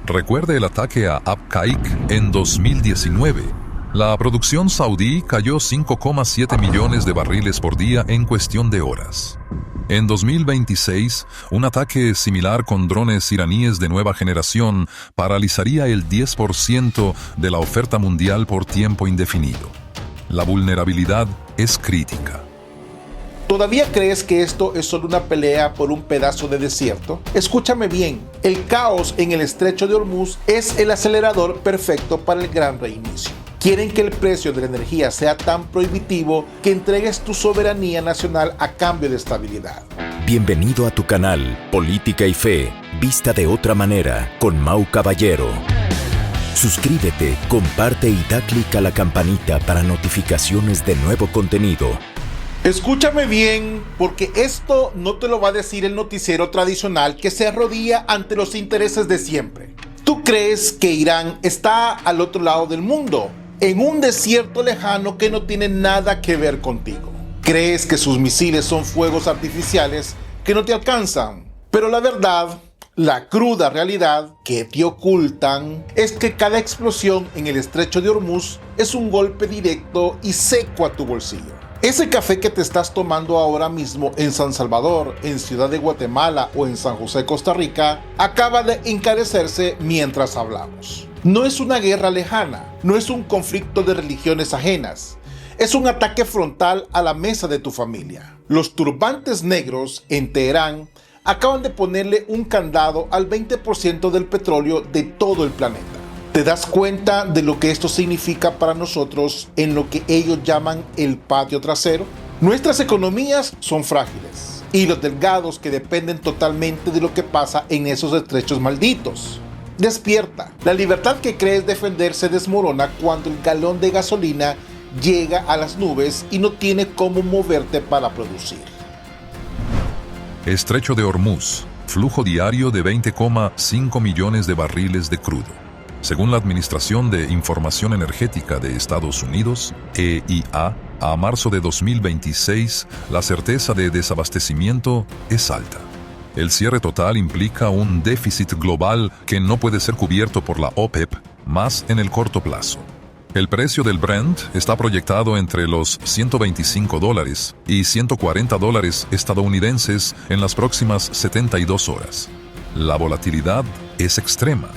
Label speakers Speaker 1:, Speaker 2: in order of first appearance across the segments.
Speaker 1: Recuerde el ataque a Abqaiq en 2019. La producción saudí cayó 5,7 millones de barriles por día en cuestión de horas. En 2026, un ataque similar con drones iraníes de nueva generación paralizaría el 10% de la oferta mundial por tiempo indefinido. La vulnerabilidad es crítica.
Speaker 2: ¿Todavía crees que esto es solo una pelea por un pedazo de desierto? Escúchame bien, el caos en el estrecho de Hormuz es el acelerador perfecto para el gran reinicio. Quieren que el precio de la energía sea tan prohibitivo que entregues tu soberanía nacional a cambio de estabilidad.
Speaker 3: Bienvenido a tu canal Política y Fe, vista de otra manera, con Mau Caballero. Suscríbete, comparte y da clic a la campanita para notificaciones de nuevo contenido.
Speaker 2: Escúchame bien, porque esto no te lo va a decir el noticiero tradicional que se arrodilla ante los intereses de siempre. ¿Tú crees que Irán está al otro lado del mundo, en un desierto lejano que no tiene nada que ver contigo? ¿Crees que sus misiles son fuegos artificiales que no te alcanzan? Pero la verdad, la cruda realidad que te ocultan es que cada explosión en el estrecho de Hormuz es un golpe directo y seco a tu bolsillo. Ese café que te estás tomando ahora mismo en San Salvador, en Ciudad de Guatemala o en San José, Costa Rica, acaba de encarecerse mientras hablamos. No es una guerra lejana, no es un conflicto de religiones ajenas, es un ataque frontal a la mesa de tu familia. Los turbantes negros en Teherán acaban de ponerle un candado al 20% del petróleo de todo el planeta. ¿Te das cuenta de lo que esto significa para nosotros en lo que ellos llaman el patio trasero? Nuestras economías son frágiles y los delgados que dependen totalmente de lo que pasa en esos estrechos malditos. Despierta. La libertad que crees defender se desmorona cuando el galón de gasolina llega a las nubes y no tiene cómo moverte para producir.
Speaker 1: Estrecho de Hormuz, flujo diario de 20,5 millones de barriles de crudo. Según la Administración de Información Energética de Estados Unidos, EIA, a marzo de 2026, la certeza de desabastecimiento es alta. El cierre total implica un déficit global que no puede ser cubierto por la OPEP, más en el corto plazo. El precio del Brent está proyectado entre los $125 y $140 estadounidenses en las próximas 72 horas. La volatilidad es extrema.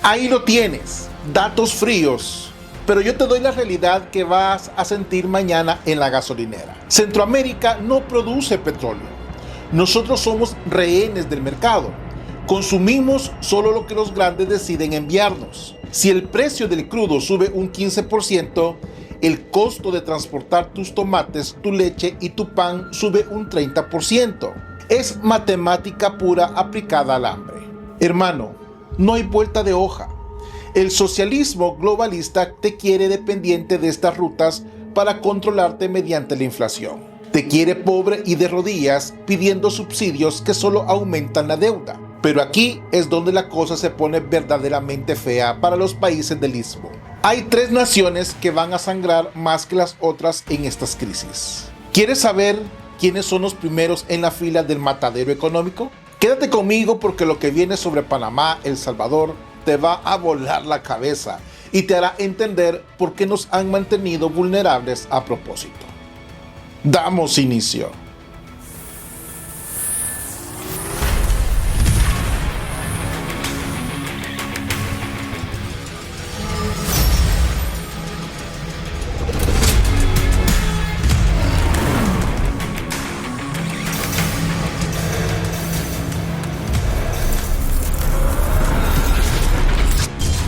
Speaker 2: Ahí lo tienes, datos fríos. Pero yo te doy la realidad que vas a sentir mañana en la gasolinera. Centroamérica no produce petróleo. Nosotros somos rehenes del mercado. Consumimos solo lo que los grandes deciden enviarnos. Si el precio del crudo sube un 15%, el costo de transportar tus tomates, tu leche y tu pan sube un 30%. Es matemática pura aplicada al hambre. Hermano, no hay vuelta de hoja. El socialismo globalista te quiere dependiente de estas rutas para controlarte mediante la inflación. Te quiere pobre y de rodillas pidiendo subsidios que solo aumentan la deuda. Pero aquí es donde la cosa se pone verdaderamente fea para los países del Istmo. Hay 3 naciones que van a sangrar más que las otras en estas crisis. ¿Quieres saber quiénes son los primeros en la fila del matadero económico? Quédate conmigo porque lo que viene sobre Panamá, El Salvador, te va a volar la cabeza y te hará entender por qué nos han mantenido vulnerables a propósito. Damos inicio.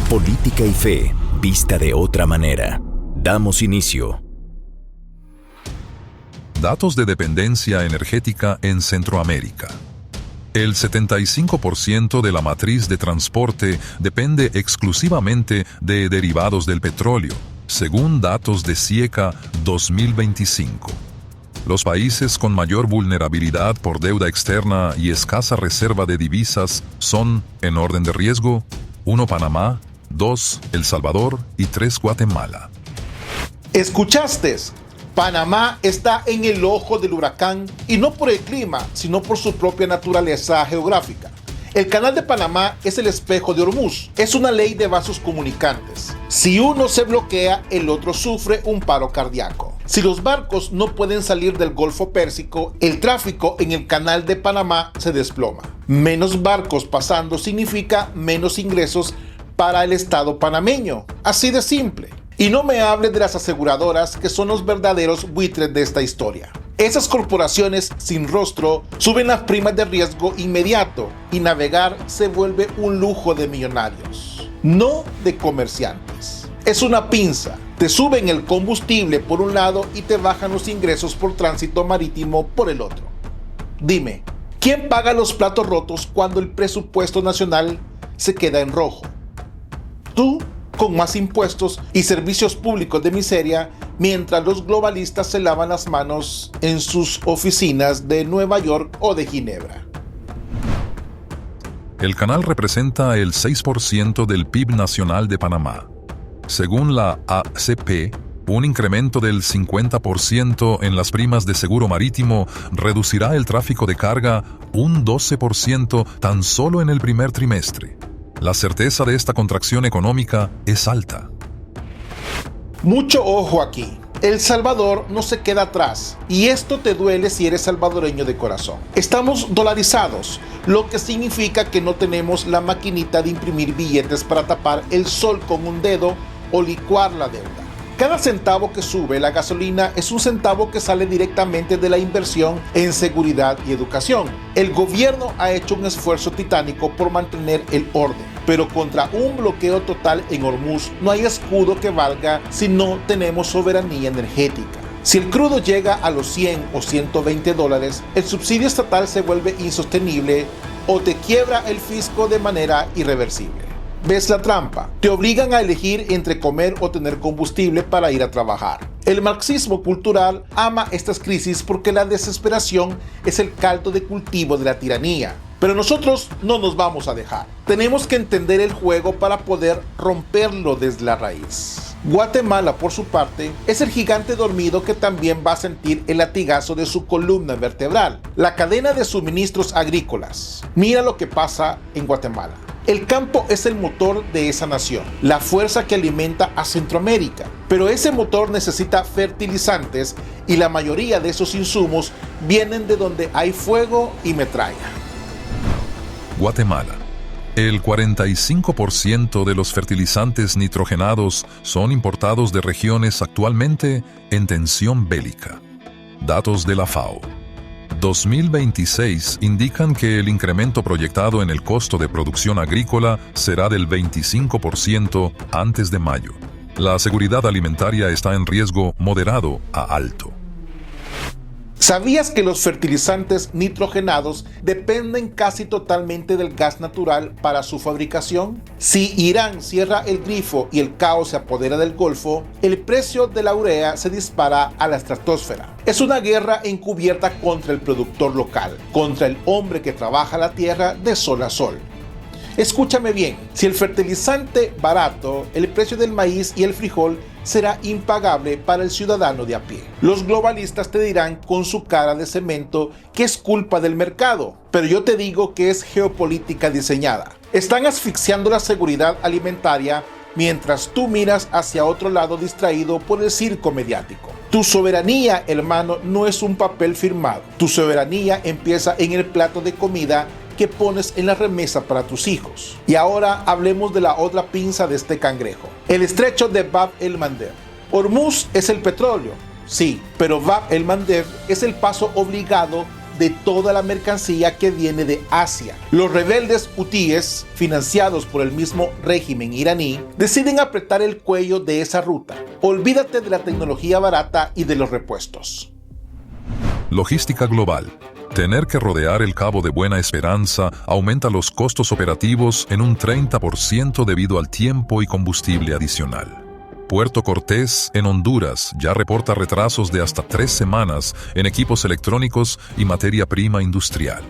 Speaker 3: Política y Fe, vista de otra manera. Damos inicio.
Speaker 1: Datos de dependencia energética en Centroamérica. El 75% de la matriz de transporte depende exclusivamente de derivados del petróleo, según datos de CIECA 2025. Los países con mayor vulnerabilidad por deuda externa y escasa reserva de divisas son, en orden de riesgo, 1 Panamá, 2 El Salvador y 3 Guatemala.
Speaker 2: ¿Escuchaste? Panamá está en el ojo del huracán y no por el clima, sino por su propia naturaleza geográfica. El Canal de Panamá es el espejo de Hormuz. Es una ley de vasos comunicantes. Si uno se bloquea, el otro sufre un paro cardíaco. Si los barcos no pueden salir del Golfo Pérsico, el tráfico en el Canal de Panamá se desploma. Menos barcos pasando significa menos ingresos para el Estado panameño. Así de simple. Y no me hable de las aseguradoras, que son los verdaderos buitres de esta historia. Esas corporaciones sin rostro suben las primas de riesgo inmediato y navegar se vuelve un lujo de millonarios, no de comerciantes. Es una pinza. Te suben el combustible por un lado y te bajan los ingresos por tránsito marítimo por el otro. Dime, ¿quién paga los platos rotos cuando el presupuesto nacional se queda en rojo? Tú, con más impuestos y servicios públicos de miseria, mientras los globalistas se lavan las manos en sus oficinas de Nueva York o de Ginebra.
Speaker 1: El canal representa el 6% del PIB nacional de Panamá. Según la ACP, un incremento del 50% en las primas de seguro marítimo reducirá el tráfico de carga un 12% tan solo en el primer trimestre. La certeza de esta contracción económica es alta.
Speaker 2: Mucho ojo aquí. El Salvador no se queda atrás, y esto te duele si eres salvadoreño de corazón. Estamos dolarizados, lo que significa que no tenemos la maquinita de imprimir billetes para tapar el sol con un dedo o licuar la deuda. Cada centavo que sube la gasolina es un centavo que sale directamente de la inversión en seguridad y educación. El gobierno ha hecho un esfuerzo titánico por mantener el orden, pero contra un bloqueo total en Hormuz no hay escudo que valga si no tenemos soberanía energética. Si el crudo llega a los 100 o 120 dólares, el subsidio estatal se vuelve insostenible o te quiebra el fisco de manera irreversible. ¿Ves la trampa? Te obligan a elegir entre comer o tener combustible para ir a trabajar. El marxismo cultural ama estas crisis porque la desesperación es el caldo de cultivo de la tiranía. Pero nosotros no nos vamos a dejar. Tenemos que entender el juego para poder romperlo desde la raíz. Guatemala, por su parte, es el gigante dormido que también va a sentir el latigazo de su columna vertebral, la cadena de suministros agrícolas. Mira lo que pasa en Guatemala. El campo es el motor de esa nación, la fuerza que alimenta a Centroamérica. Pero ese motor necesita fertilizantes y la mayoría de esos insumos vienen de donde hay fuego y metralla.
Speaker 1: Guatemala. El 45% de los fertilizantes nitrogenados son importados de regiones actualmente en tensión bélica. Datos de la FAO. 2026 indican que el incremento proyectado en el costo de producción agrícola será del 25% antes de mayo. La seguridad alimentaria está en riesgo moderado a alto.
Speaker 2: ¿Sabías que los fertilizantes nitrogenados dependen casi totalmente del gas natural para su fabricación? Si Irán cierra el grifo y el caos se apodera del Golfo, el precio de la urea se dispara a la estratosfera. Es una guerra encubierta contra el productor local, contra el hombre que trabaja la tierra de sol a sol. Escúchame bien, si el fertilizante barato, el precio del maíz y el frijol será impagable para el ciudadano de a pie. Los globalistas te dirán con su cara de cemento que es culpa del mercado, pero yo te digo que es geopolítica diseñada. Están asfixiando la seguridad alimentaria mientras tú miras hacia otro lado distraído por el circo mediático. Tu soberanía, hermano, no es un papel firmado. Tu soberanía empieza en el plato de comida que pones en la remesa para tus hijos. Y ahora hablemos de la otra pinza de este cangrejo, el estrecho de Bab el-Mandeb. Hormuz es el petróleo, sí, pero Bab el-Mandeb es el paso obligado de toda la mercancía que viene de Asia. Los rebeldes hutíes, financiados por el mismo régimen iraní, deciden apretar el cuello de esa ruta. Olvídate de la tecnología barata y de los repuestos.
Speaker 1: Logística global. Tener que rodear el Cabo de Buena Esperanza aumenta los costos operativos en un 30% debido al tiempo y combustible adicional. Puerto Cortés, en Honduras, ya reporta retrasos de hasta 3 semanas en equipos electrónicos y materia prima industrial.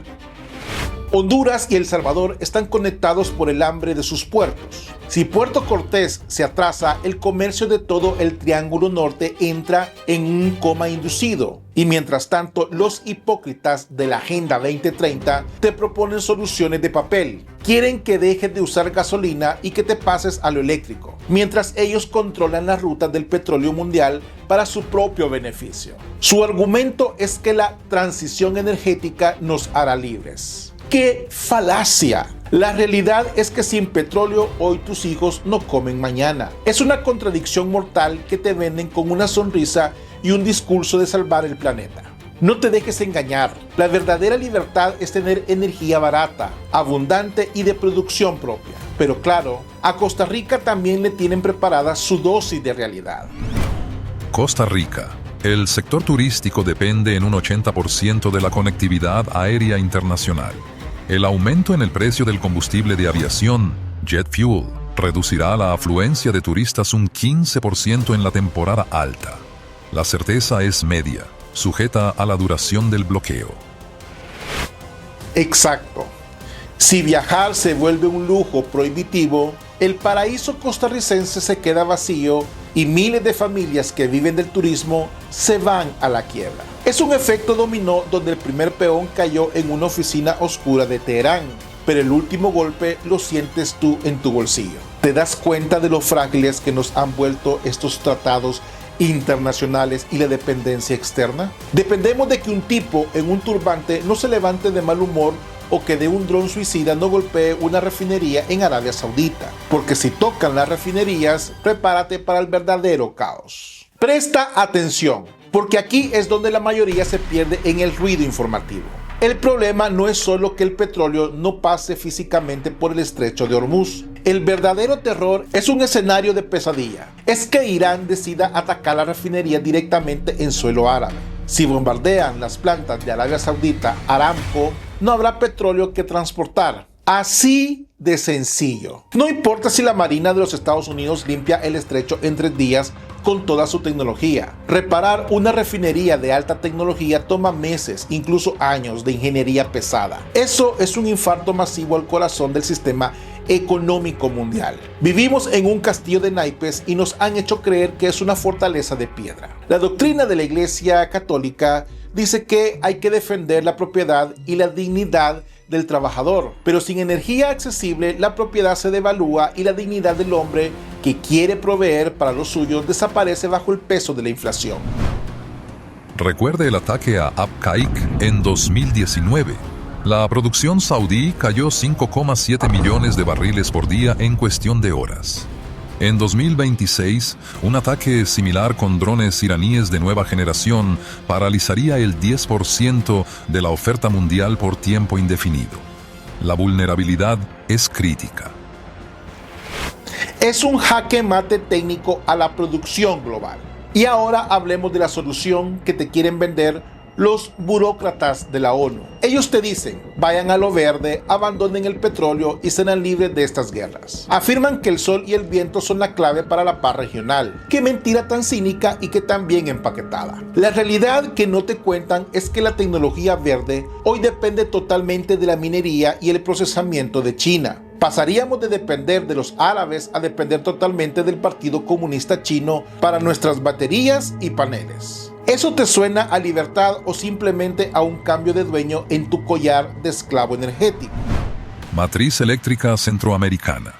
Speaker 2: Honduras y El Salvador están conectados por el hambre de sus puertos. Si Puerto Cortés se atrasa, el comercio de todo el Triángulo Norte entra en un coma inducido. Y mientras tanto, los hipócritas de la Agenda 2030 te proponen soluciones de papel. Quieren que dejes de usar gasolina y que te pases a lo eléctrico, mientras ellos controlan las rutas del petróleo mundial para su propio beneficio. Su argumento es que la transición energética nos hará libres. ¡Qué falacia! La realidad es que sin petróleo hoy tus hijos no comen mañana. Es una contradicción mortal que te venden con una sonrisa y un discurso de salvar el planeta. No te dejes engañar. La verdadera libertad es tener energía barata, abundante y de producción propia. Pero claro, a Costa Rica también le tienen preparada su dosis de realidad.
Speaker 1: Costa Rica. El sector turístico depende en un 80% de la conectividad aérea internacional. El aumento en el precio del combustible de aviación, jet fuel, reducirá la afluencia de turistas un 15% en la temporada alta. La certeza es media, sujeta a la duración del bloqueo.
Speaker 2: Exacto. Si viajar se vuelve un lujo prohibitivo, el paraíso costarricense se queda vacío y miles de familias que viven del turismo se van a la quiebra. Es un efecto dominó donde el primer peón cayó en una oficina oscura de Teherán, pero el último golpe lo sientes tú en tu bolsillo. ¿Te das cuenta de lo frágiles que nos han vuelto estos tratados internacionales y la dependencia externa? Dependemos de que un tipo en un turbante no se levante de mal humor o que de un dron suicida no golpee una refinería en Arabia Saudita, porque si tocan las refinerías, prepárate para el verdadero caos. Presta atención, porque aquí es donde la mayoría se pierde en el ruido informativo. El problema no es solo que el petróleo no pase físicamente por el estrecho de Hormuz. El verdadero terror es un escenario de pesadilla. Es que Irán decida atacar la refinería directamente en suelo árabe. Si bombardean las plantas de Arabia Saudita, Aramco, no habrá petróleo que transportar. Así de sencillo. No importa si la Marina de los Estados Unidos limpia el estrecho en 3 días con toda su tecnología. Reparar una refinería de alta tecnología toma meses, incluso años de ingeniería pesada. Eso es un infarto masivo al corazón del sistema económico mundial. Vivimos en un castillo de naipes y nos han hecho creer que es una fortaleza de piedra. La doctrina de la Iglesia Católica dice que hay que defender la propiedad y la dignidad del trabajador, pero sin energía accesible la propiedad se devalúa y la dignidad del hombre que quiere proveer para los suyos desaparece bajo el peso de la inflación.
Speaker 1: Recuerde el ataque a Abqaiq en 2019. La producción saudí cayó 5,7 millones de barriles por día en cuestión de horas. En 2026, un ataque similar con drones iraníes de nueva generación paralizaría el 10% de la oferta mundial por tiempo indefinido. La vulnerabilidad es crítica.
Speaker 2: Es un jaque mate técnico a la producción global. Y ahora hablemos de la solución que te quieren vender los burócratas de la ONU. Ellos te dicen, vayan a lo verde, abandonen el petróleo y serán libres de estas guerras. Afirman que el sol y el viento son la clave para la paz regional. Qué mentira tan cínica y que tan bien empaquetada. La realidad que no te cuentan es que la tecnología verde hoy depende totalmente de la minería y el procesamiento de China. Pasaríamos de depender de los árabes a depender totalmente del Partido Comunista Chino para nuestras baterías y paneles. ¿Eso te suena a libertad o simplemente a un cambio de dueño en tu collar de esclavo energético?
Speaker 1: Matriz eléctrica centroamericana.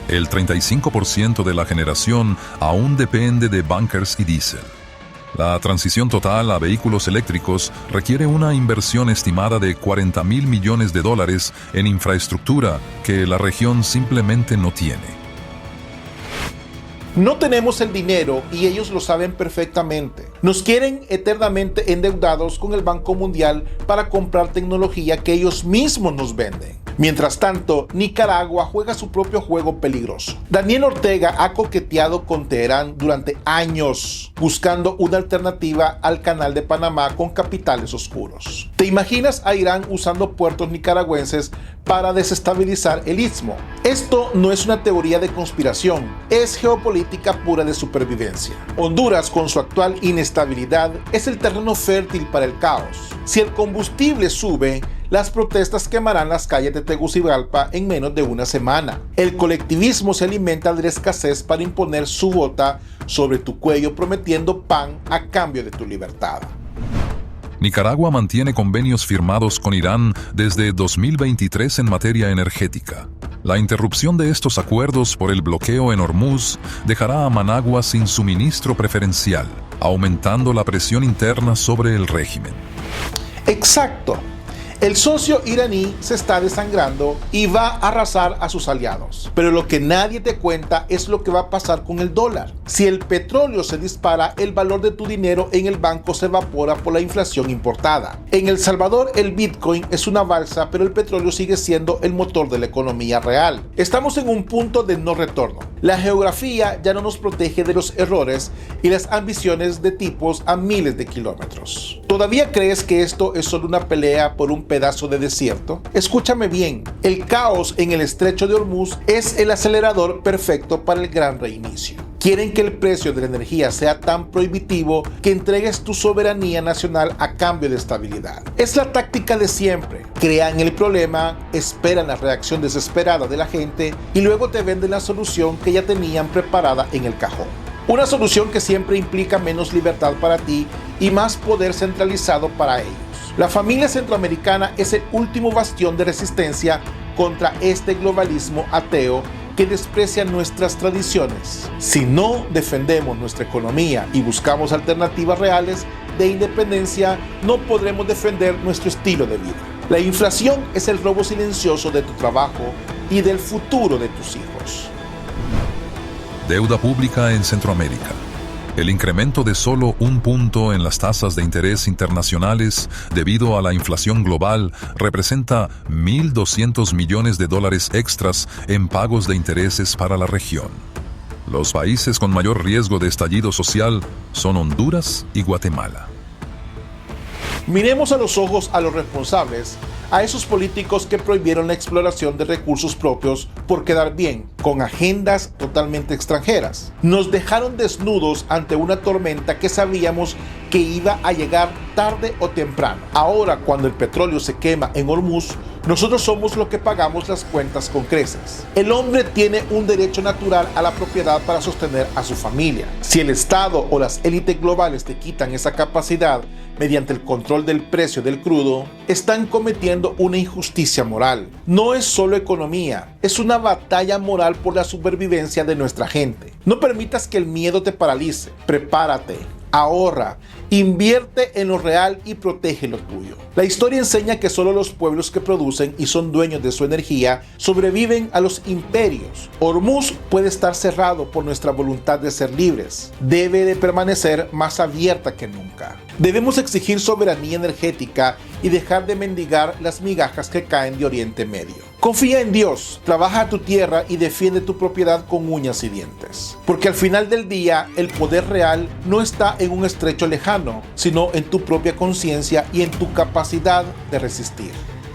Speaker 1: El 35% de la generación aún depende de bunkers y diésel. La transición total a vehículos eléctricos requiere una inversión estimada de $40,000 millones en infraestructura que la región simplemente no tiene.
Speaker 2: No tenemos el dinero y ellos lo saben perfectamente. Nos quieren eternamente endeudados con el Banco Mundial para comprar tecnología que ellos mismos nos venden. Mientras tanto, Nicaragua juega su propio juego peligroso. Daniel Ortega ha coqueteado con Teherán durante años, buscando una alternativa al Canal de Panamá con capitales oscuros. ¿Te imaginas a Irán usando puertos nicaragüenses para desestabilizar el istmo? Esto no es una teoría de conspiración, es geopolítica pura de supervivencia. Honduras, con su actual inestabilidad, es el terreno fértil para el caos. Si el combustible sube, las protestas quemarán las calles de Tegucigalpa en menos de una semana. El colectivismo se alimenta de la escasez para imponer su bota sobre tu cuello prometiendo pan a cambio de tu libertad.
Speaker 1: Nicaragua mantiene convenios firmados con Irán desde 2023 en materia energética. La interrupción de estos acuerdos por el bloqueo en Hormuz dejará a Managua sin suministro preferencial, aumentando la presión interna sobre el régimen.
Speaker 2: Exacto. El socio iraní se está desangrando y va a arrasar a sus aliados. Pero lo que nadie te cuenta es lo que va a pasar con el dólar. Si el petróleo se dispara, el valor de tu dinero en el banco se evapora por la inflación importada. En El Salvador, el Bitcoin es una balsa, pero el petróleo sigue siendo el motor de la economía real. Estamos en un punto de no retorno. La geografía ya no nos protege de los errores y las ambiciones de tipos a miles de kilómetros. ¿Todavía crees que esto es solo una pelea por un pedazo de desierto? Escúchame bien, el caos en el estrecho de Hormuz es el acelerador perfecto para el gran reinicio. Quieren que el precio de la energía sea tan prohibitivo que entregues tu soberanía nacional a cambio de estabilidad. Es la táctica de siempre. Crean el problema, esperan la reacción desesperada de la gente y luego te venden la solución que ya tenían preparada en el cajón. Una solución que siempre implica menos libertad para ti y más poder centralizado para ellos. La familia centroamericana es el último bastión de resistencia contra este globalismo ateo que desprecia nuestras tradiciones. Si no defendemos nuestra economía y buscamos alternativas reales de independencia, no podremos defender nuestro estilo de vida. La inflación es el robo silencioso de tu trabajo y del futuro de tus hijos.
Speaker 1: Deuda pública en Centroamérica. El incremento de solo 1 punto en las tasas de interés internacionales debido a la inflación global representa $1.200 millones extras en pagos de intereses para la región. Los países con mayor riesgo de estallido social son Honduras y Guatemala.
Speaker 2: Miremos a los ojos a los responsables, a esos políticos que prohibieron la exploración de recursos propios por quedar bien, con agendas totalmente extranjeras. Nos dejaron desnudos ante una tormenta que sabíamos que iba a llegar tarde o temprano. Ahora, cuando el petróleo se quema en Hormuz, nosotros somos los que pagamos las cuentas con creces. El hombre tiene un derecho natural a la propiedad para sostener a su familia. Si el Estado o las élites globales te quitan esa capacidad mediante el control del precio del crudo, están cometiendo una injusticia moral. No es solo economía, es una batalla moral por la supervivencia de nuestra gente. No permitas que el miedo te paralice. Prepárate. Ahorra, invierte en lo real y protege lo tuyo. La historia enseña que solo los pueblos que producen y son dueños de su energía sobreviven a los imperios. Hormuz puede estar cerrado por nuestra voluntad de ser libres. Debe de permanecer más abierta que nunca. Debemos exigir soberanía energética y dejar de mendigar las migajas que caen de Oriente Medio. Confía en Dios, trabaja tu tierra y defiende tu propiedad con uñas y dientes. Porque al final del día, el poder real no está en un estrecho lejano, sino en tu propia conciencia y en tu capacidad de resistir.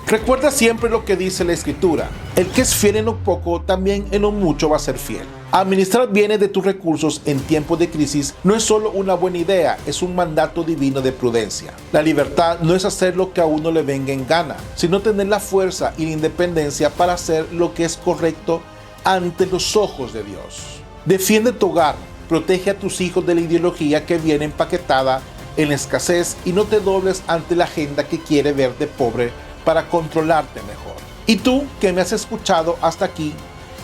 Speaker 2: Recuerda siempre lo que dice la Escritura: el que es fiel en lo poco, también en lo mucho va a ser fiel. Administrar bienes de tus recursos en tiempos de crisis no es solo una buena idea, es un mandato divino de prudencia. La libertad no es hacer lo que a uno le venga en gana, sino tener la fuerza y la independencia para hacer lo que es correcto ante los ojos de Dios. Defiende tu hogar, protege a tus hijos de la ideología que viene empaquetada en la escasez y no te dobles ante la agenda que quiere verte pobre para controlarte mejor. Y tú, que me has escuchado hasta aquí,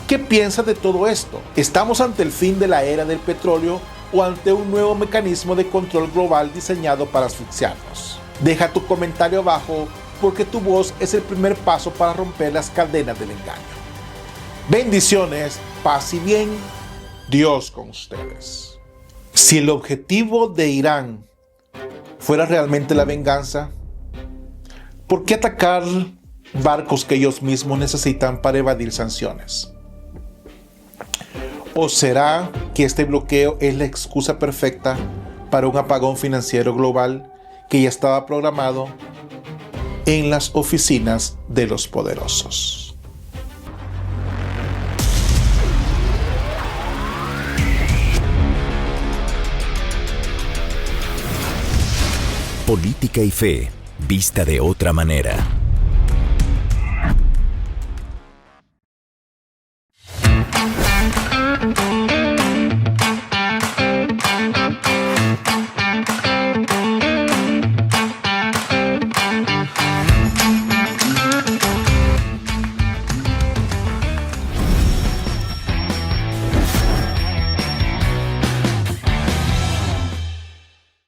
Speaker 2: ¿qué piensas de todo esto? ¿Estamos ante el fin de la era del petróleo o ante un nuevo mecanismo de control global diseñado para asfixiarnos? Deja tu comentario abajo, porque tu voz es el primer paso para romper las cadenas del engaño. Bendiciones, paz y bien, Dios con ustedes. Si el objetivo de Irán fuera realmente la venganza, ¿por qué atacar barcos que ellos mismos necesitan para evadir sanciones? ¿O será que este bloqueo es la excusa perfecta para un apagón financiero global que ya estaba programado en las oficinas de los poderosos?
Speaker 3: Política y fe, vista de otra manera.